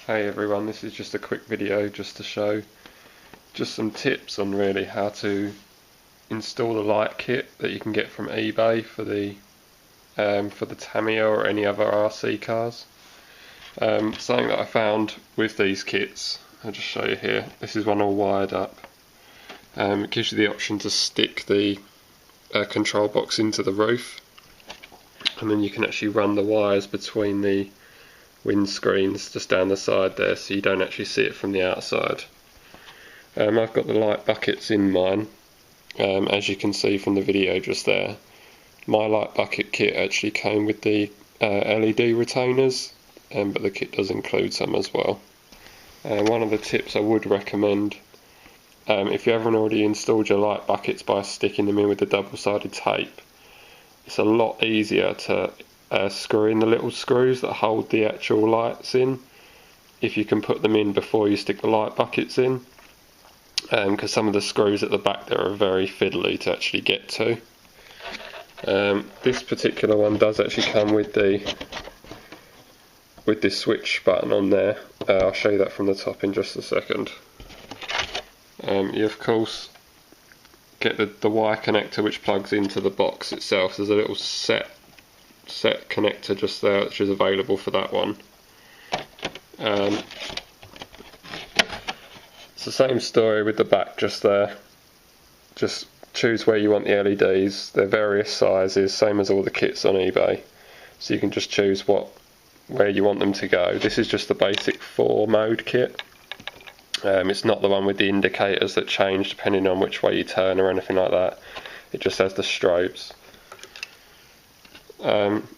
Hey everyone, this is just a quick video just to show just some tips on really how to install the light kit that you can get from eBay for the Tamiya or any other RC cars. Something that I found with these kits, I'll just show you here. This is one all wired up. It gives you the option to stick the control box into the roof, and then you can actually run the wires between the windscreens just down the side there, so you don't actually see it from the outside. I've got the light buckets in mine, as you can see from the video just there. My light bucket kit actually came with the LED retainers, but the kit does include some as well. One of the tips I would recommend, if you haven't already installed your light buckets by sticking them in with the double-sided tape, it's a lot easier to screw in the little screws that hold the actual lights in if you can put them in before you stick the light buckets in, because some of the screws at the back there are very fiddly to actually get to. This particular one does actually come with this switch button on there. I'll show you that from the top in just a second. You of course get the wire connector which plugs into the box itself. There's a little set connector just there which is available for that one. It's the same story with the back just there. Just choose where you want the LEDs. They're various sizes, same as all the kits on eBay, so you can just choose where you want them to go. This is just the basic 4-mode kit. It's not the one with the indicators that change depending on which way you turn or anything like that. It just has the strobes.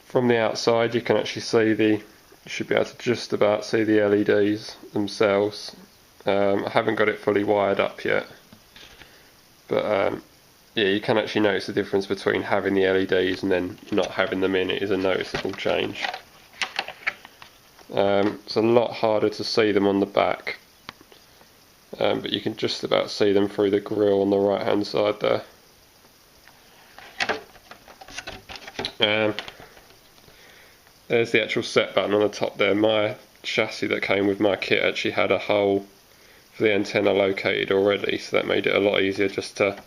From the outside you can actually see you should be able to just about see the LEDs themselves. I haven't got it fully wired up yet, but yeah, you can actually notice the difference between having the LEDs and then not having them in. It is a noticeable change. It's a lot harder to see them on the back, but you can just about see them through the grille on the right hand side there. There's the actual set button on the top there. My chassis that came with my kit actually had a hole for the antenna located already, so that made it a lot easier just to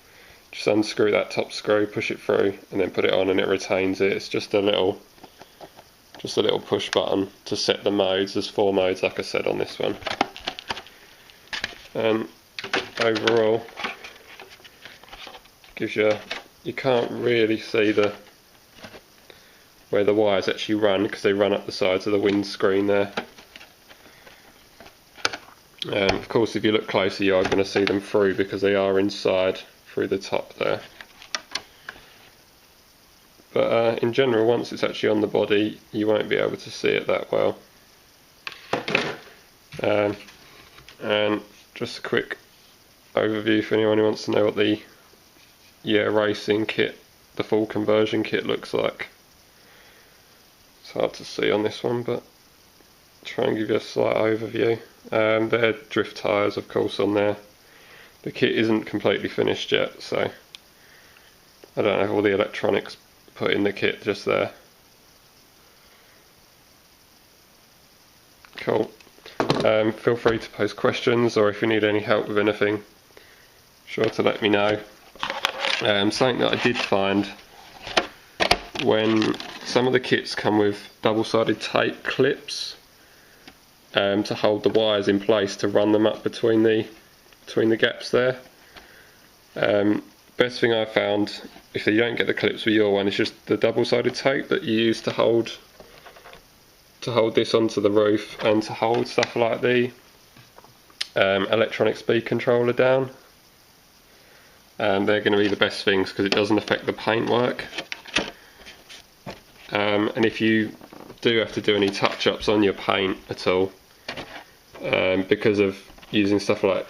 unscrew that top screw, push it through, and then put it on, and it retains it. It's just a little push button to set the modes. There's 4 modes, like I said, on this one. And overall, gives you can't really see where the wires actually run, because they run up the sides of the windscreen there. Of course, if you look closer, you are going to see them through, because they are inside through the top there. But in general, once it's actually on the body, you won't be able to see it that well. And just a quick overview for anyone who wants to know what the racing kit, the full conversion kit, looks like. It's hard to see on this one, but I'll try and give you a slight overview. There are drift tyres, of course, on there. The kit isn't completely finished yet, so I don't have all the electronics put in the kit just there. Cool. Feel free to post questions, or if you need any help with anything, sure to let me know. Something that I did find, when some of the kits come with double-sided tape clips to hold the wires in place to run them up between the gaps there. Best thing I found, if you don't get the clips with your one, is just the double-sided tape that you use to hold this onto the roof, and to hold stuff like the electronic speed controller down. They're going to be the best things, because it doesn't affect the paintwork. And if you do have to do any touch-ups on your paint at all, because of using stuff like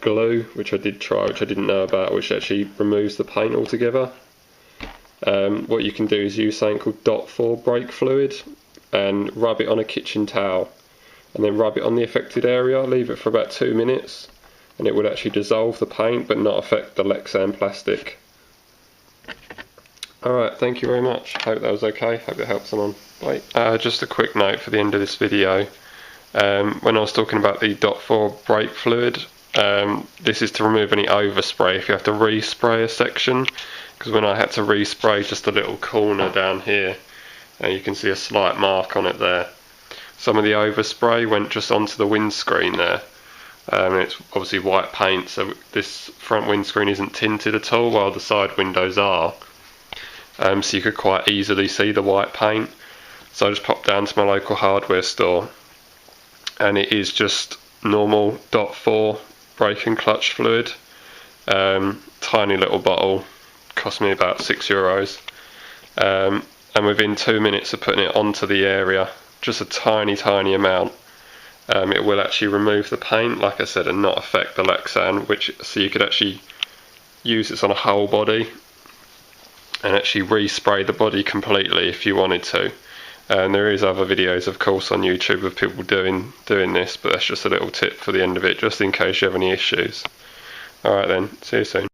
glue, which I did try, which I didn't know about, which actually removes the paint altogether, what you can do is use something called .4 brake fluid and rub it on a kitchen towel, and then rub it on the affected area, leave it for about 2 minutes, and it would actually dissolve the paint but not affect the Lexan plastic. Alright, thank you very much. Hope that was okay. Hope it helped someone. Bye. Just a quick note for the end of this video. When I was talking about the .4 brake fluid, this is to remove any overspray if you have to respray a section, because when I had to respray just a little corner down here, you can see a slight mark on it there. Some of the overspray went just onto the windscreen there. It's obviously white paint, so this front windscreen isn't tinted at all, while the side windows are. So you could quite easily see the white paint. So I just popped down to my local hardware store, and it is just normal .4 brake and clutch fluid. Tiny little bottle, cost me about €6. And within 2 minutes of putting it onto the area, just a tiny amount, it will actually remove the paint, like I said, and not affect the Lexan, so you could actually use this on a whole body and actually respray the body completely if you wanted to. And there is other videos, of course, on YouTube of people doing this, but that's just a little tip for the end of it, just in case you have any issues. Alright then, see you soon.